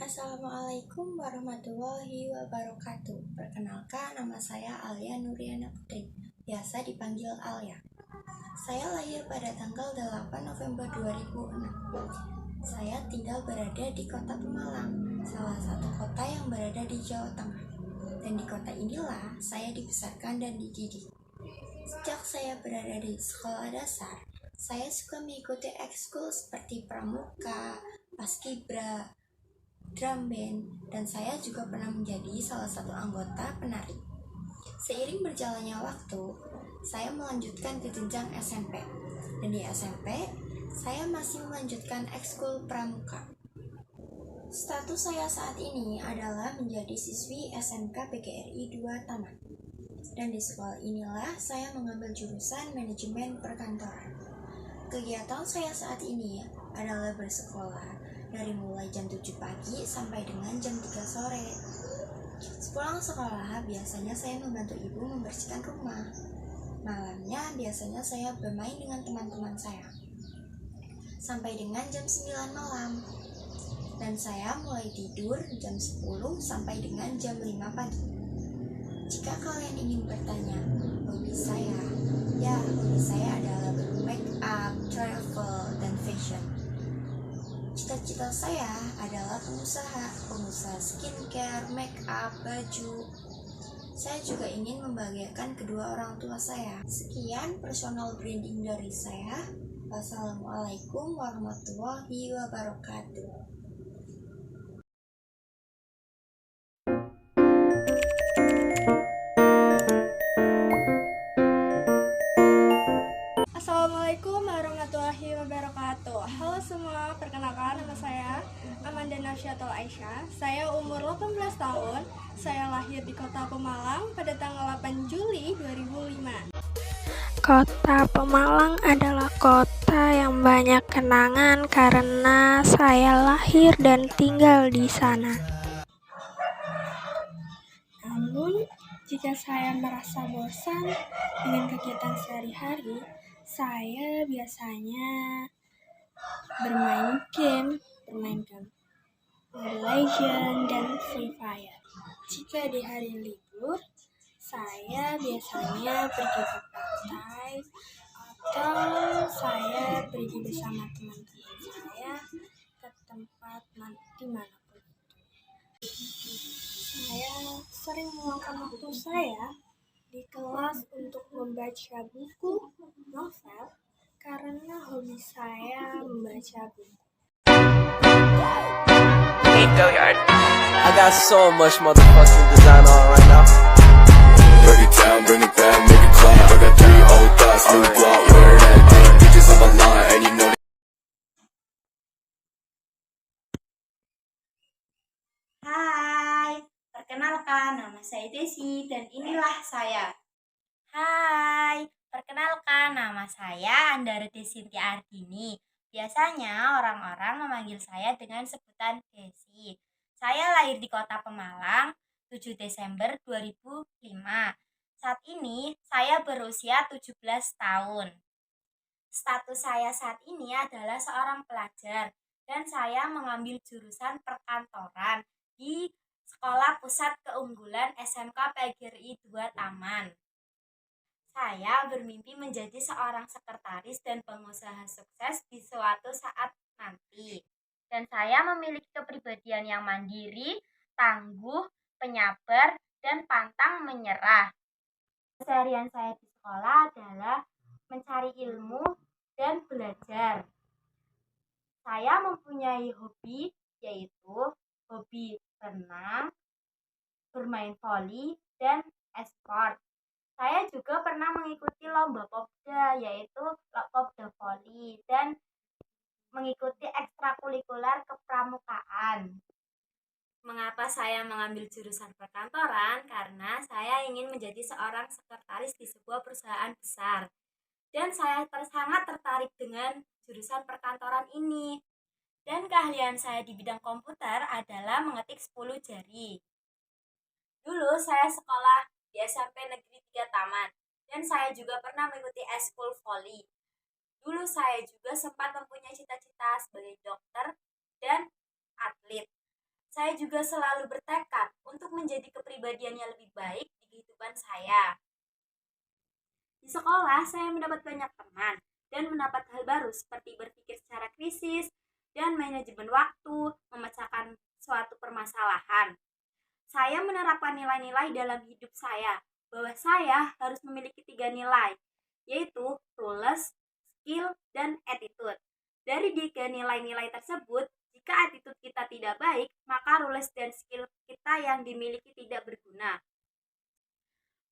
Assalamualaikum warahmatullahi wabarakatuh. Perkenalkan, nama saya Alia Nuriana Putri, biasa dipanggil Alia. Saya lahir pada tanggal 8 November 2006. Saya tinggal berada di kota Pemalang, salah satu kota yang berada di Jawa Tengah. Dan di kota inilah saya dibesarkan dan dididik. Sejak saya berada di sekolah dasar, saya suka mengikuti ekskul seperti pramuka, paskibra, drum band, dan saya juga pernah menjadi salah satu anggota penari. Seiring berjalannya waktu, saya melanjutkan ke jenjang SMP, dan di SMP, saya masih melanjutkan ekskul pramuka. Status saya saat ini adalah menjadi siswi SMK PGRI 2 Taman, dan di sekolah inilah saya mengambil jurusan manajemen perkantoran. Kegiatan saya saat ini adalah bersekolah dari mulai jam 7 pagi sampai dengan jam 3 sore. Sepulang sekolah, biasanya saya membantu ibu membersihkan rumah. Malamnya, biasanya saya bermain dengan teman-teman saya sampai dengan jam 9 malam. Dan saya mulai tidur jam 10 sampai dengan jam 5 pagi. Jika kalian ingin bertanya, hobi saya adalah make up, travel, dan fashion. Cita-cita saya adalah pengusaha skincare, make up, baju. Saya juga ingin membahagiakan kedua orang tua saya. Sekian personal branding dari saya. Wassalamualaikum warahmatullahi wabarakatuh. Assalamualaikum warahmatullahi wabarakatuh. Halo semua, perkenalkan nama saya Amanda Nafsyatul Aisyah. Saya umur 18 tahun. Saya lahir di kota Pemalang pada tanggal 8 Juli 2005. Kota Pemalang adalah kota yang banyak kenangan karena saya lahir dan tinggal di sana. Namun, jika saya merasa bosan dengan kegiatan sehari-hari, saya biasanya bermain game Mobile Legends dan Free Fire. Jika di hari libur, saya biasanya pergi ke pantai atau saya pergi bersama teman-teman saya ke tempat dimanapun. Saya sering meluangkan waktu saya di kelas untuk membaca buku novel karena hobi saya membaca buku. I got so much motherfucking design on right now. Break it down, bring it back, make it clap. I got 3 old thoughts, new guap, wear that thing. Bitches on my line, and you know. Hai, perkenalkan nama saya Desi dan inilah saya. Hai, perkenalkan nama saya Andara Desinti Ardini. Biasanya orang-orang memanggil saya dengan sebutan Desi. Saya lahir di kota Pemalang 7 Desember 2005. Saat ini saya berusia 17 tahun. Status saya saat ini adalah seorang pelajar dan saya mengambil jurusan perkantoran di Sekolah Pusat Keunggulan SMK PGRI 2 Taman. Saya bermimpi menjadi seorang sekretaris dan pengusaha sukses di suatu saat nanti. Dan saya memiliki kepribadian yang mandiri, tangguh, penyabar, dan pantang menyerah. Keseharian saya di sekolah adalah mencari ilmu dan belajar. Saya mempunyai hobi, yaitu hobi renang, bermain voli, dan e-sport. Saya juga pernah mengikuti lomba Popda, yaitu Popda Voli, dan mengikuti ekstrakurikuler kepramukaan. Mengapa saya mengambil jurusan perkantoran? Karena saya ingin menjadi seorang sekretaris di sebuah perusahaan besar. Dan saya sangat tertarik dengan jurusan perkantoran ini. Dan keahlian saya di bidang komputer adalah mengetik 10 jari. Dulu saya sekolah di SMP Negeri 3 Taman, dan saya juga pernah mengikuti eskul voli. Dulu saya juga sempat mempunyai cita-cita sebagai dokter dan atlet. Saya juga selalu bertekad untuk menjadi kepribadian yang lebih baik di kehidupan saya. Di sekolah, saya mendapat banyak teman dan mendapat hal baru seperti berpikir secara krisis dan manajemen waktu, memecahkan suatu permasalahan. Saya menerapkan nilai-nilai dalam hidup saya, bahwa saya harus memiliki 3 nilai, yaitu rules, skill, dan attitude. Dari 3 nilai-nilai tersebut, jika attitude kita tidak baik, maka rules dan skill kita yang dimiliki tidak berguna.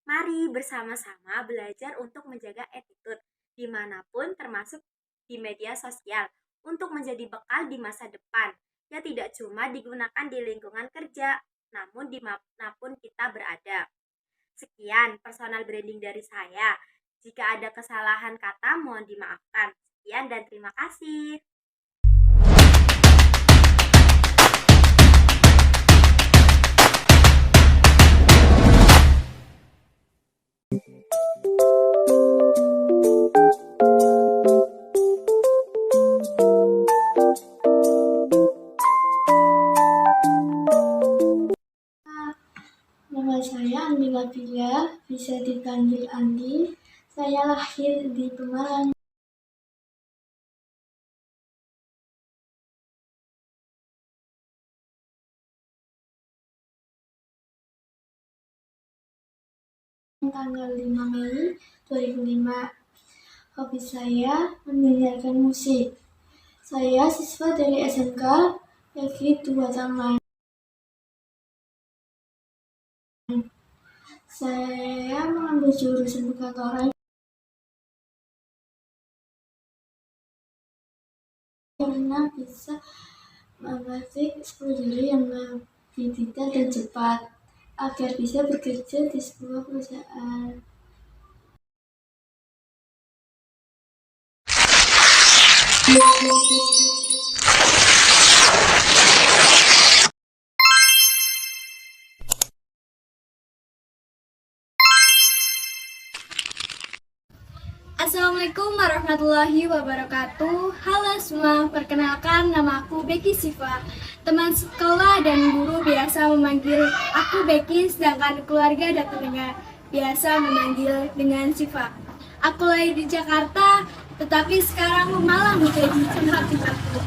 Mari bersama-sama belajar untuk menjaga attitude dimanapun, termasuk di media sosial, untuk menjadi bekal di masa depan, yang tidak cuma digunakan di lingkungan kerja, namun dimanapun kita berada. Sekian personal branding dari saya. Jika ada kesalahan kata, mohon dimaafkan. Sekian dan terima kasih. Nama saya Andi Nabila, bisa dipanggil Andi. Saya lahir di Pemalang. Tanggal 5 Mei 2005. Hobi saya mendengarkan musik. Saya siswa dari SMK Negeri 2 Taman. Saya mengambil jurusan perkantoran karena bisa memetik 10 jari yang lebih detail dan cepat agar bisa bekerja di sebuah perusahaan. Assalamualaikum warahmatullahi wabarakatuh. Halo semua, perkenalkan nama aku Becky Siva. Teman sekolah dan guru biasa memanggil aku Becky, sedangkan keluarga dan temannya biasa memanggil dengan Siva. Aku lahir di Jakarta, tetapi sekarang Pemalang menjadi tempat tinggalku.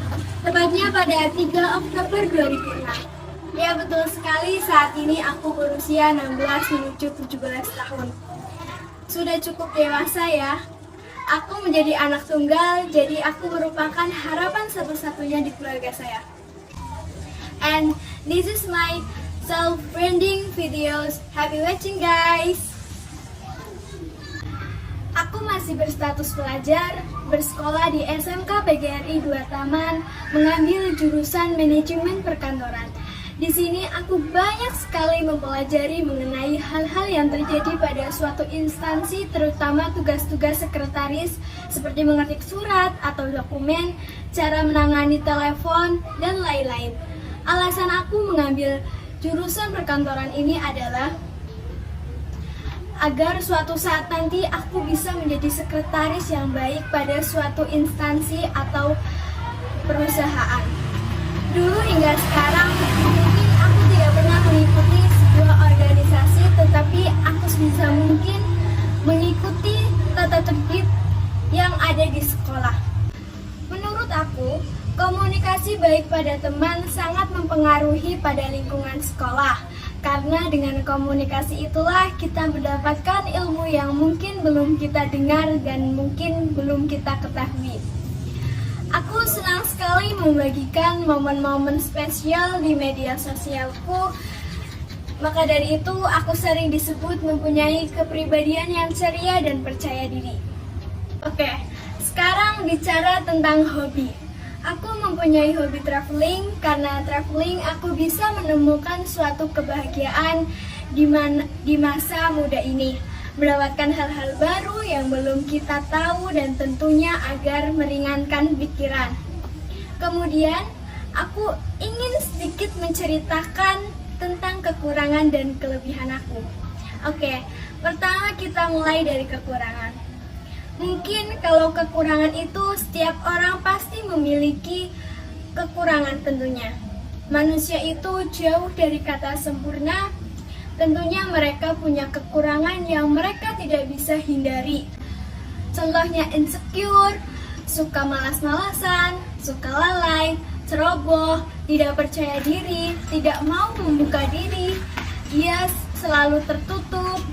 Tepatnya pada 3 Oktober 2006. Ya betul sekali, saat ini aku berusia 16 menuju 17 tahun. Sudah cukup dewasa ya. Aku menjadi anak tunggal, jadi aku merupakan harapan satu-satunya di keluarga saya. And this is my self-branding videos. Happy watching guys! Aku masih berstatus pelajar, bersekolah di SMK PGRI 2 Taman, mengambil jurusan manajemen perkantoran. Di sini aku banyak sekali mempelajari mengenai hal-hal yang terjadi pada suatu instansi, terutama tugas-tugas sekretaris seperti mengetik surat atau dokumen, cara menangani telepon, dan lain-lain. Alasan aku mengambil jurusan perkantoran ini adalah agar suatu saat nanti aku bisa menjadi sekretaris yang baik pada suatu instansi atau perusahaan. Dulu hingga sekarang, mungkin aku tidak pernah mengikuti sebuah organisasi, tetapi aku sebisa mungkin mengikuti tata tertib yang ada di sekolah. Menurut aku, komunikasi baik pada teman sangat mempengaruhi pada lingkungan sekolah. Karena dengan komunikasi itulah kita mendapatkan ilmu yang mungkin belum kita dengar dan mungkin belum kita ketahui. Aku senang sekali membagikan momen-momen spesial di media sosialku. Maka dari itu, aku sering disebut mempunyai kepribadian yang ceria dan percaya diri. Oke, sekarang bicara tentang hobi. Aku mempunyai hobi traveling, karena traveling aku bisa menemukan suatu kebahagiaan di masa muda ini. Mendapatkan hal-hal baru yang belum kita tahu dan tentunya agar meringankan pikiran. Kemudian, aku ingin sedikit menceritakan tentang kekurangan dan kelebihan aku. Oke, pertama kita mulai dari kekurangan. Mungkin kalau kekurangan itu setiap orang pasti memiliki kekurangan tentunya. Manusia itu jauh dari kata sempurna. Tentunya mereka punya kekurangan yang mereka tidak bisa hindari. Contohnya insecure, suka malas-malasan, suka lalai, ceroboh, tidak percaya diri, tidak mau membuka diri. Dia selalu tertutup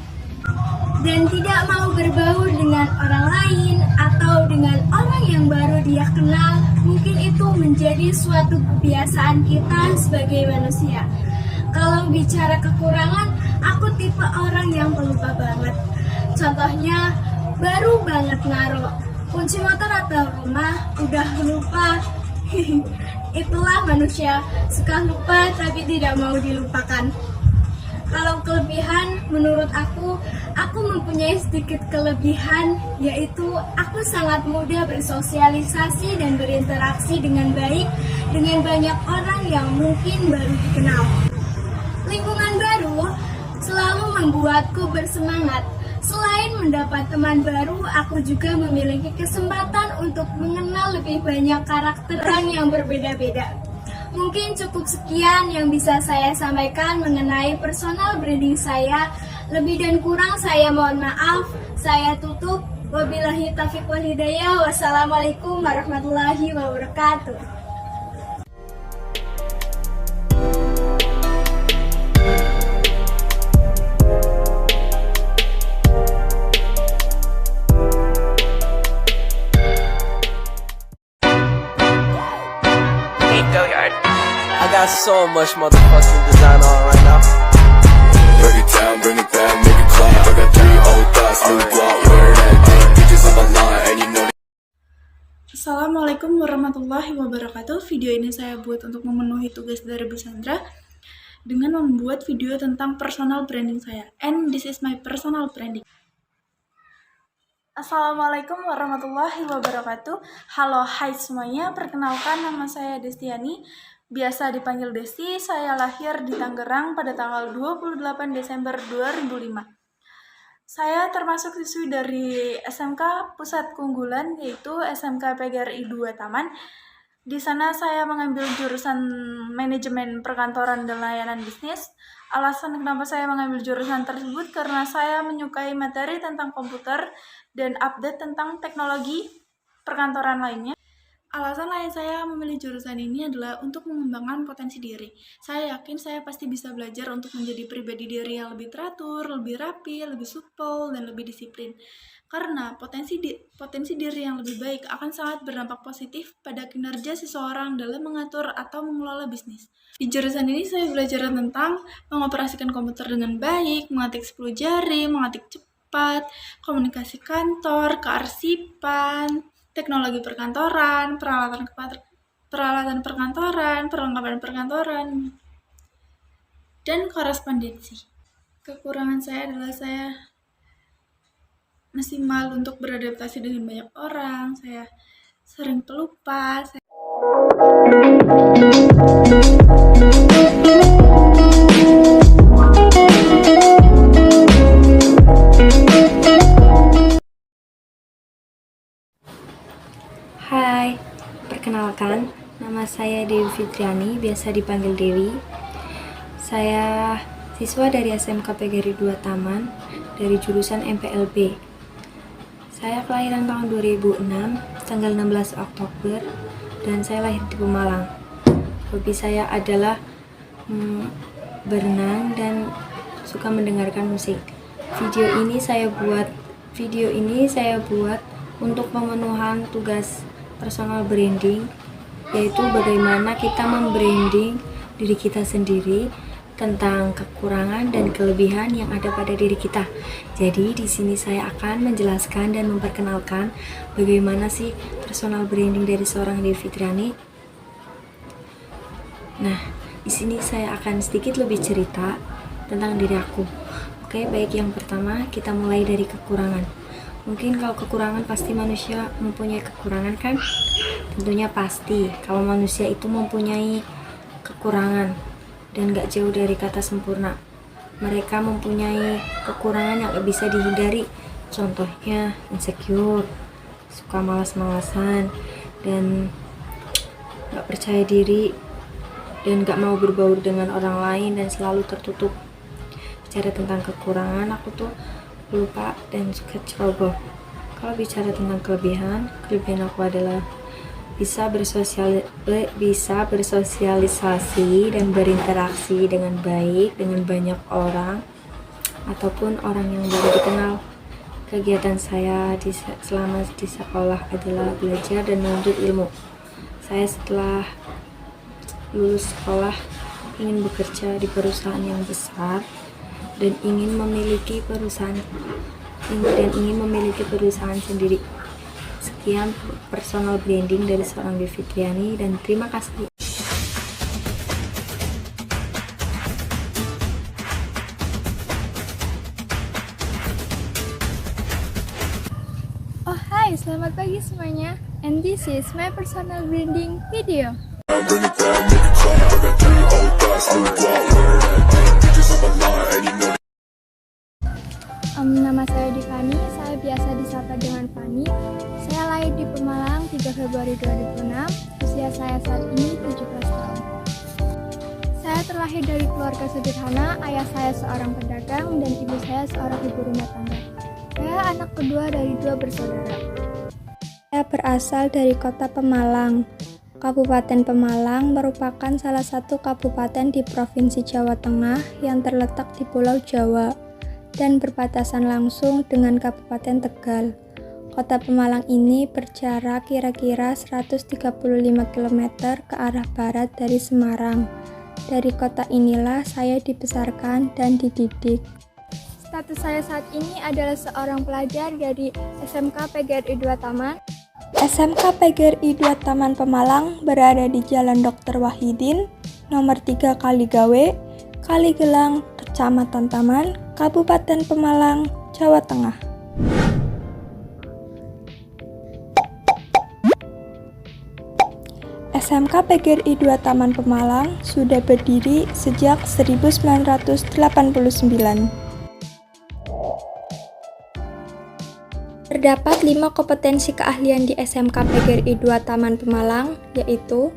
dan tidak mau berbaur dengan orang lain atau dengan orang yang baru dia kenal. Mungkin itu menjadi suatu kebiasaan kita sebagai manusia. Kalau bicara kekurangan, aku tipe orang yang pelupa banget. Contohnya, baru banget naruh kunci motor atau rumah, udah lupa. Itulah manusia, suka lupa tapi tidak mau dilupakan. Kalau kelebihan, menurut aku mempunyai sedikit kelebihan, yaitu aku sangat mudah bersosialisasi dan berinteraksi dengan baik dengan banyak orang yang mungkin baru dikenal. Lingkungan baru selalu membuatku bersemangat. Selain mendapat teman baru, aku juga memiliki kesempatan untuk mengenal lebih banyak karakter orang yang berbeda-beda. Mungkin cukup sekian yang bisa saya sampaikan mengenai personal branding saya. Lebih dan kurang saya mohon maaf. Saya tutup. Wabillahi taufiq wal hidayah. Wassalamualaikum warahmatullahi wabarakatuh. I got so much motherfucking design on right now. Break it down, bring it back, make it clap. I got 3 old thoughts, new block, where that thing. Bitches on my line, and you know. Assalamualaikum warahmatullahi wabarakatuh. Video ini saya buat untuk memenuhi tugas dari Bu Sandra dengan membuat video tentang personal branding saya. And this is my personal branding. Assalamualaikum warahmatullahi wabarakatuh. Halo, hai semuanya. Perkenalkan, nama saya Destiani, biasa dipanggil Desti. Saya lahir di Tangerang pada tanggal 28 Desember 2005. Saya termasuk siswi dari SMK Pusat Keunggulan, yaitu SMK PGRI 2 Taman. Di sana saya mengambil jurusan manajemen perkantoran dan layanan bisnis. Alasan kenapa saya mengambil jurusan tersebut karena saya menyukai materi tentang komputer dan update tentang teknologi perkantoran lainnya. Alasan lain saya memilih jurusan ini adalah untuk mengembangkan potensi diri. Saya yakin saya pasti bisa belajar untuk menjadi pribadi diri yang lebih teratur, lebih rapi, lebih supel, dan lebih disiplin. Karena potensi diri yang lebih baik akan sangat berdampak positif pada kinerja seseorang dalam mengatur atau mengelola bisnis. Di jurusan ini saya belajar tentang mengoperasikan komputer dengan baik, mengetik 10 jari, mengetik cepat, komunikasi kantor, kearsipan, teknologi perkantoran, peralatan perkantoran, perlengkapan perkantoran, dan korespondensi. Kekurangan saya adalah saya masih malu untuk beradaptasi dengan banyak orang, saya sering pelupa. Hai, perkenalkan, nama saya Dewi Fitriani, biasa dipanggil Dewi. Saya siswa dari SMK PGRI 2 Taman, dari jurusan MPLB. Saya kelahiran tahun 2006, tanggal 16 Oktober, dan saya lahir di Pemalang. Hobi saya adalah berenang dan suka mendengarkan musik. Video ini saya buat untuk pemenuhan tugas personal branding, yaitu bagaimana kita membranding diri kita sendiri tentang kekurangan dan kelebihan yang ada pada diri kita. Jadi di sini saya akan menjelaskan dan memperkenalkan bagaimana sih personal branding dari seorang Dewi Fitriani. Nah, di sini saya akan sedikit lebih cerita tentang diri aku. Oke, baik, yang pertama kita mulai dari kekurangan. Mungkin kalau kekurangan pasti manusia mempunyai kekurangan kan? Tentunya pasti kalau manusia itu mempunyai kekurangan dan gak jauh dari kata sempurna. Mereka mempunyai kekurangan yang gak bisa dihindari. Contohnya insecure, suka malas-malasan, dan gak percaya diri. dan gak mau berbaur dengan orang lain dan selalu tertutup. Bicara tentang kekurangan, aku tuh lupa dan suka ceroboh. Kalau bicara tentang kelebihan aku adalah bisa bersosialisasi dan berinteraksi dengan baik dengan banyak orang ataupun orang yang baru dikenal. Kegiatan saya selama di sekolah adalah belajar dan menuntut ilmu. Saya setelah lulus sekolah ingin bekerja di perusahaan yang besar dan ingin memiliki perusahaan sendiri. Sekian personal branding dari seorang Devi Triani dan terima kasih. Oh hai, selamat pagi semuanya. And this is my personal branding video. Bring it down, make it clap. I got 3 old thoughts, new block, wear that thing. Bitches on my line, and you know. Nama saya Divani, saya biasa disapa dengan Fani. Saya lahir di Pemalang 3 Februari 2006. Usia saya saat ini 17 tahun. Saya terlahir dari keluarga sederhana, ayah saya seorang pedagang dan ibu saya seorang ibu rumah tangga. Saya anak kedua dari 2 bersaudara. Saya berasal dari kota Pemalang. Kabupaten Pemalang merupakan salah satu kabupaten di Provinsi Jawa Tengah yang terletak di Pulau Jawa dan berbatasan langsung dengan Kabupaten Tegal. Kota Pemalang ini berjarak kira-kira 135 km ke arah barat dari Semarang. Dari kota inilah saya dibesarkan dan dididik. Status saya saat ini adalah seorang pelajar dari SMK PGRI 2 Taman. SMK PGRI 2 Taman Pemalang berada di Jalan Dr. Wahidin, nomor 3 Kaligawe, Kaligelang, Kecamatan Taman, Kabupaten Pemalang, Jawa Tengah. SMK PGRI 2 Taman Pemalang sudah berdiri sejak 1989. Terdapat 5 kompetensi keahlian di SMK PGRI 2 Taman Pemalang, yaitu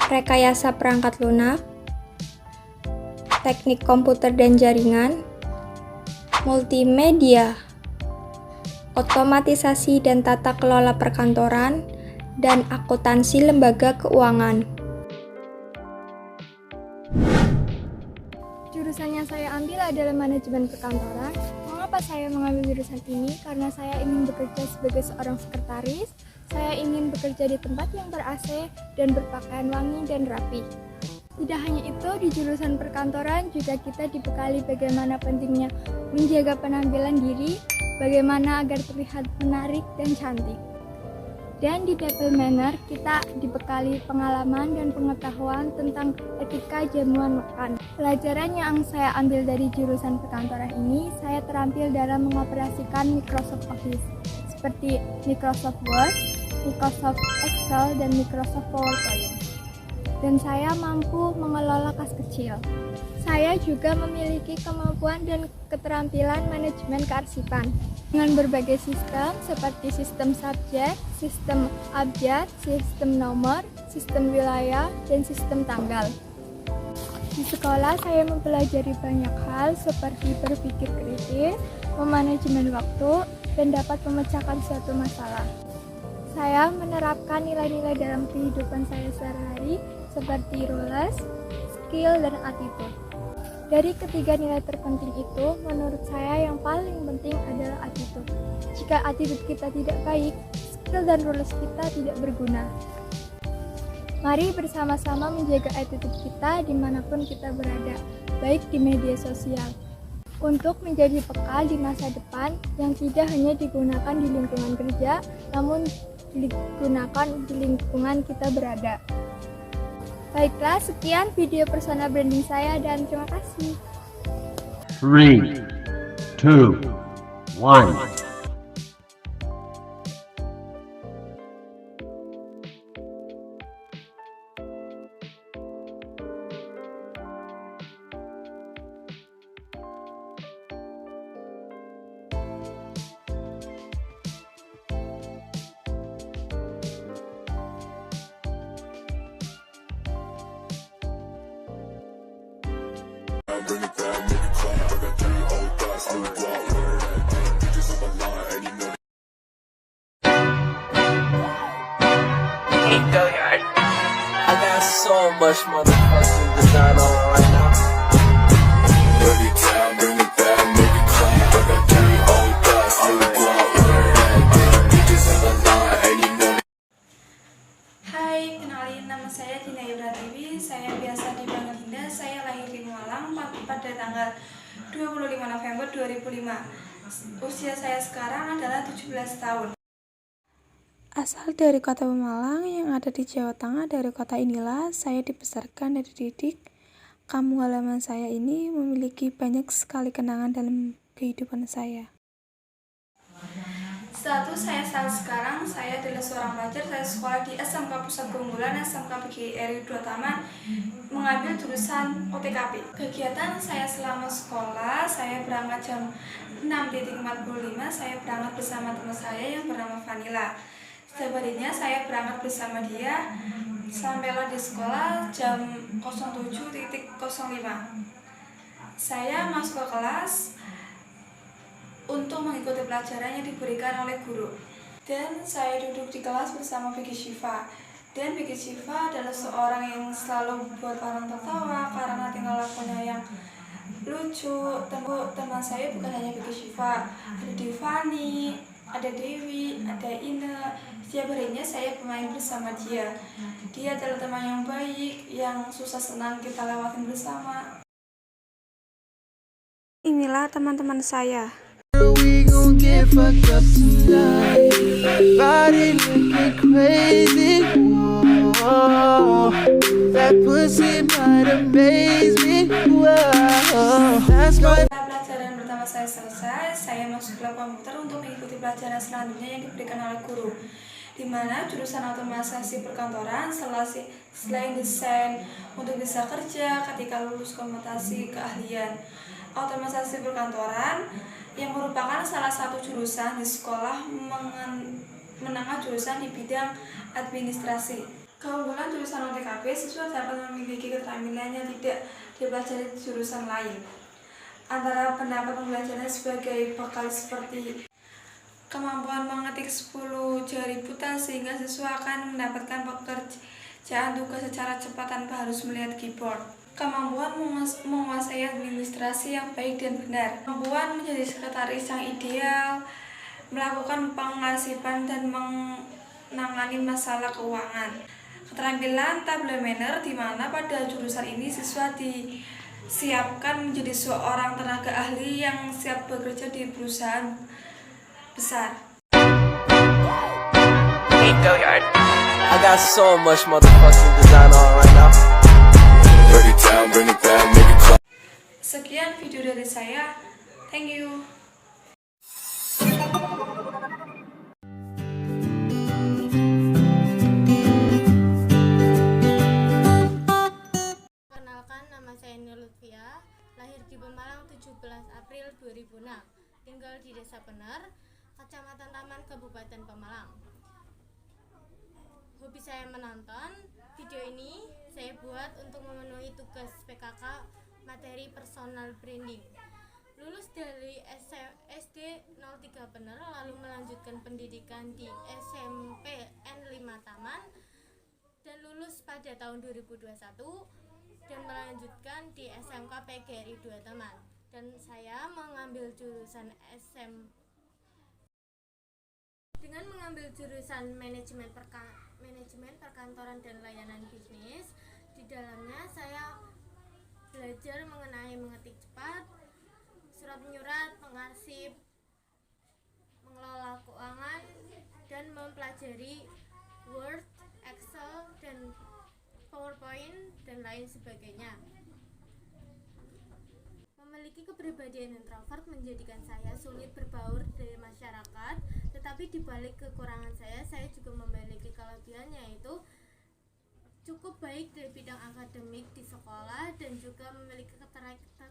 rekayasa perangkat lunak, teknik komputer dan jaringan, multimedia, otomatisasi dan tata kelola perkantoran, dan akuntansi lembaga keuangan. Jurusan yang saya ambil adalah manajemen perkantoran. Mengapa saya mengambil jurusan ini? Karena saya ingin bekerja sebagai seorang sekretaris. Saya ingin bekerja di tempat yang ber-AC dan berpakaian wangi dan rapi. Tidak hanya itu, di jurusan perkantoran juga kita dibekali bagaimana pentingnya menjaga penampilan diri, bagaimana agar terlihat menarik dan cantik. Dan di table manner kita dibekali pengalaman dan pengetahuan tentang etika jamuan makan. Pelajaran yang saya ambil dari jurusan perkantoran ini, saya terampil dalam mengoperasikan Microsoft Office seperti Microsoft Word, Microsoft Excel, dan Microsoft PowerPoint. Dan saya mampu mengelola kas kecil. Saya juga memiliki kemampuan dan keterampilan manajemen kearsipan dengan berbagai sistem seperti sistem subjek, sistem abjad, sistem nomor, sistem wilayah, dan sistem tanggal. Di sekolah saya mempelajari banyak hal seperti berpikir kritis, memanajemen waktu, dan dapat memecahkan suatu masalah. Saya menerapkan nilai-nilai dalam kehidupan saya sehari-hari seperti rules, skill, dan attitude. Dari ketiga nilai terpenting itu, menurut saya yang paling penting adalah attitude. Jika attitude kita tidak baik, skill dan rules kita tidak berguna. Mari bersama-sama menjaga attitude kita dimanapun kita berada, baik di media sosial, untuk menjadi bekal di masa depan yang tidak hanya digunakan di lingkungan kerja, namun digunakan di lingkungan kita berada. Baiklah, sekian video personal branding saya dan terima kasih. 3, 2, 1. down, bring it back, make it clap. I got 3 old thoughts, new block, where that thing. Bitches on my line, and you know I got so much motherfucking design on right now. Burn it down, bring it back, make it clap. I got 3 old thoughts, new block, where that thing. Bitches on my line, and you know Hai, kenalin nama saya Dina Ibratiwi. Saya biasa dipanggil Dinda. Saya lahir di Malang pada tanggal 25 November 2005. Usia saya sekarang adalah 17 tahun. Asal dari kota Pemalang yang ada di Jawa Tengah. Dari kota inilah saya dibesarkan dan dididik. Kampung halaman saya ini memiliki banyak sekali kenangan dalam kehidupan saya. Status saya saat sekarang, saya adalah seorang pelajar. Saya sekolah di SMK Pusat Keunggulan, SMK PGRI 2 Taman, mengambil jurusan OTKP. Kegiatan saya selama sekolah, saya berangkat jam 6.45. Saya berangkat bersama teman saya yang bernama Vanilla. Setiap harinya saya berangkat bersama dia, sampailah di sekolah jam 07.05. Saya masuk ke kelas untuk mengikuti pelajaran yang diberikan oleh guru. Dan saya duduk di kelas bersama Vicky Shiva. Dan Vicky Shiva adalah seorang yang selalu buat orang tertawa karena tingkah lakunya yang lucu. Teman saya bukan hanya Vicky Shiva, ada Devani, ada Dewi, ada Ine. Setiap harinya saya bermain bersama dia. Dia adalah teman yang baik, yang susah senang kita lewatin bersama. Inilah teman-teman saya. We gon' get fucked up tonight. Body looking crazy. Whoa. That pussy might amaze me. Whoa. That's my. Pelajaran pertama saya selesai, saya masuk ke lab komputer untuk mengikuti pelajaran selanjutnya yang diberikan oleh guru, di mana jurusan otomatisasi perkantoran selain desain untuk bisa kerja ketika lulus kompetisi keahlian. Otomatisasi perkantoran yang merupakan salah satu jurusan di sekolah menengah jurusan di bidang administrasi. Keunggulan jurusan OTKP, siswa dapat memiliki keterampilan yang tidak dipelajari di jurusan lain. Antara pendapat pembelajaran sebagai bekal seperti kemampuan mengetik 10 jari buta sehingga siswa akan mendapatkan pekerjaan tugas secara cepat tanpa harus melihat keyboard. Kemampuan menguasai administrasi yang baik dan benar. Kemampuan menjadi sekretaris yang ideal, melakukan pengarsipan dan menangani masalah keuangan. Keterampilan table manner, di mana pada jurusan ini siswa disiapkan menjadi seorang tenaga ahli yang siap bekerja di perusahaan besar. I got so much motherfucking design on right now. burn it down, bring it back, make it clap. Sekian video dari saya. Thank you. Perkenalkan, nama saya Nur Lutfia, lahir di Pemalang 17 April 2006, tinggal di Desa Pener, Kecamatan Taman, Kabupaten Pemalang. Hobi saya menonton. Video ini saya buat untuk memenuhi tugas PKK materi personal branding. Lulus dari SD 03 Pener, lalu melanjutkan pendidikan di SMP N5 Taman dan lulus pada tahun 2021 dan melanjutkan di SMK PGRI 2 Taman. Dan saya mengambil jurusan dengan mengambil jurusan manajemen perkantoran dan layanan bisnis. Di dalamnya saya belajar mengenai mengetik cepat, surat menyurat, mengarsip, mengelola keuangan, dan mempelajari Word, Excel, dan PowerPoint, dan lain sebagainya. Memiliki kepribadian introvert menjadikan saya sulit berbaur dengan masyarakat, tetapi di balik kekurangan saya juga memiliki kelebihan, yaitu cukup baik dari bidang akademik di sekolah dan juga memiliki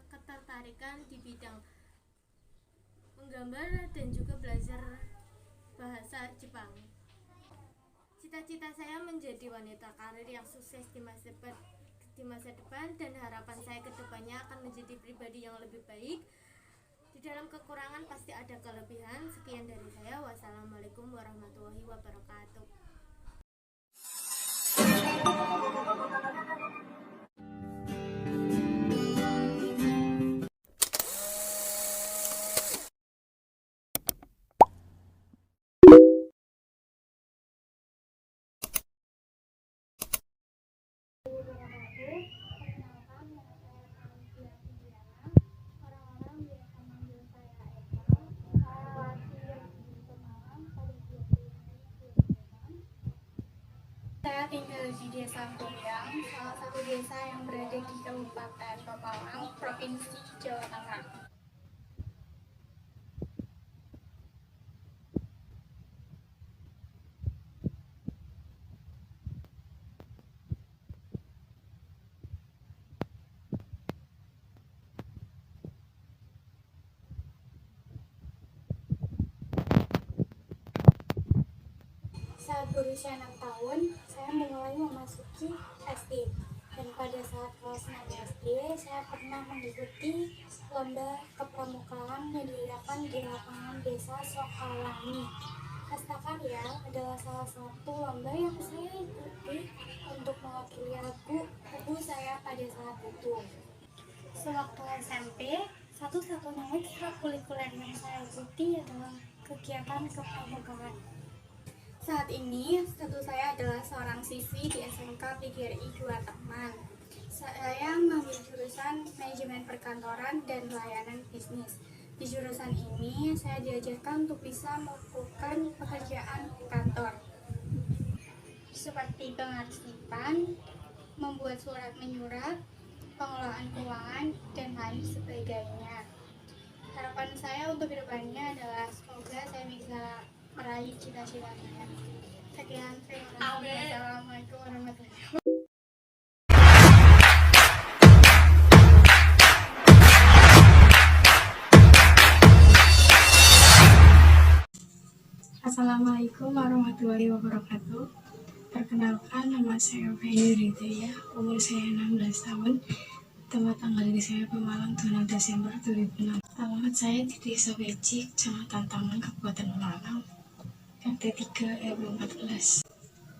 ketertarikan di bidang menggambar dan juga belajar bahasa Jepang. Cita-cita saya menjadi wanita karir yang sukses di di masa depan, dan harapan saya ke depannya akan menjadi pribadi yang lebih baik. Di dalam kekurangan pasti ada kelebihan. Sekian dari saya. Wassalamualaikum warahmatullahi wabarakatuh. Saya tinggal di Desa Goyang, salah satu desa yang berada di Kabupaten Pemalang, Provinsi Jawa Tengah. Saat berusia 6 tahun, saya mulai memasuki SD. Dan pada saat kelas 6 SD, saya pernah mengikuti lomba kepramukaan yang diadakan di lapangan desa Sokalangi. Hastakarya adalah salah satu lomba yang saya ikuti untuk mewakili ibu saya pada saat itu. Sewaktu SMP, satu-satunya ekstrakurikuler yang saya ikuti adalah kegiatan kepramukaan. Saat ini, status saya adalah seorang siswi di SMK PGRI 2 Taman. Saya mengambil jurusan Manajemen Perkantoran dan Layanan Bisnis. Di jurusan ini, saya diajarkan untuk bisa melakukan pekerjaan kantor, seperti pengarsipan, membuat surat menyurat, pengelolaan keuangan, dan lain sebagainya. Harapan saya untuk kedepannya adalah semoga saya bisa meraih cita-cita saya. Sekian, terima kasih. Assalamualaikum warahmatullahi wabarakatuh. Assalamualaikum warahmatullahi wabarakatuh. Perkenalkan, nama saya Feni Ridaya, umur saya 16 tahun, tempat tanggal lahir saya Pemalang, 26 Desember 2006. Alamat saya di Desa Becik, Kecamatan Taman, Kabupaten Pemalang, RT 3 RW 14.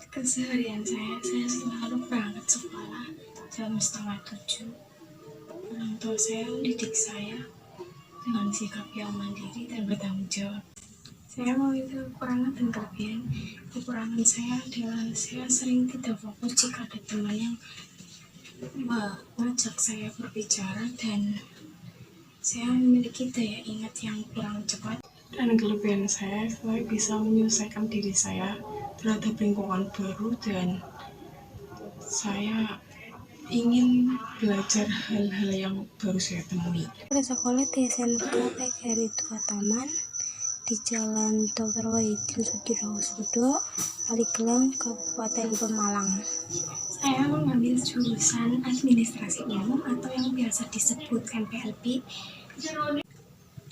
Keseharian saya selalu berangkat sekolah jam 6:30. Orang tua saya mendidik saya dengan sikap yang mandiri dan bertanggung jawab. Saya memiliki kekurangan dan kelebihan. Kekurangan saya adalah saya sering tidak fokus jika ada teman yang mengajak saya berbicara, dan saya memiliki daya ingat yang kurang cepat. Dan kelebihan saya bisa menyelesaikan diri saya terhadap lingkungan baru, dan saya ingin belajar hal-hal yang baru saya temui. Pada sekolah di SMK PGRI 2 Taman di Jalan Dr. Wahidin Sudirohusodo, Paliglang, Kabupaten Pemalang. Saya mengambil jurusan Administrasi Umum atau yang biasa disebut MPLB.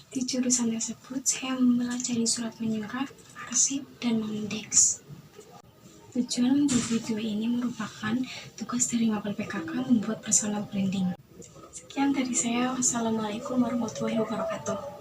Di jurusan tersebut, saya mempelajari surat menyurat, arsip, dan mendeks. Tujuan membuat video ini merupakan tugas dari Mapel PKK membuat personal branding. Sekian dari saya. Wassalamualaikum warahmatullahi wabarakatuh.